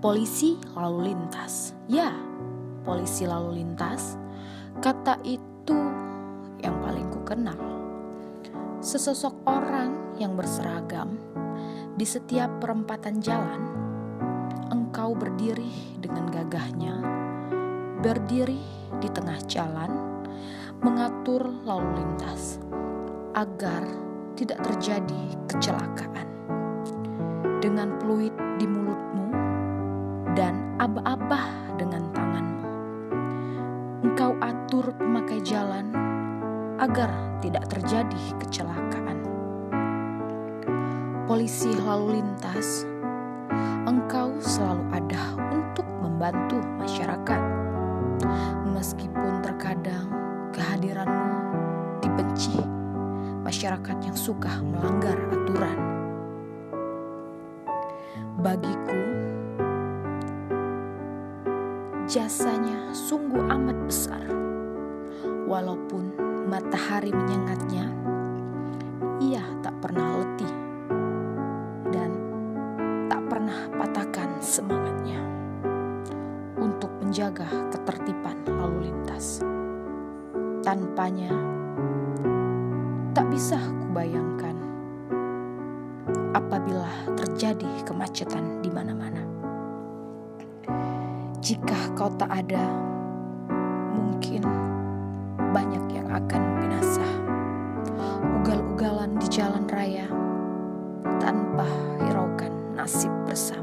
Polisi lalu lintas. Ya, polisi lalu lintas. Kata itu yang paling ku kenal. Sesosok orang yang berseragam di setiap perempatan jalan. Engkau berdiri dengan gagahnya, berdiri di tengah jalan, mengatur lalu lintas agar tidak terjadi kecelakaan. Dengan peluit di mulutmu dan aba-aba dengan tanganmu, engkau atur pemakai jalan agar tidak terjadi kecelakaan. Polisi lalu lintas, engkau selalu ada untuk membantu masyarakat. Meskipun terkadang kehadiranmu dibenci masyarakat yang suka melanggar aturan. Bagiku, jasanya sungguh amat besar. Walaupun matahari menyengatnya, ia tak pernah letih dan tak pernah patahkan semangatnya untuk menjaga ketertiban lalu lintas. Tanpanya, tak bisa kubayangkan apabila terjadi kemacetan di mana-mana. Jika kau tak ada, mungkin banyak yang akan binasa. Ugal-ugalan di jalan raya tanpa hiraukan nasib bersama.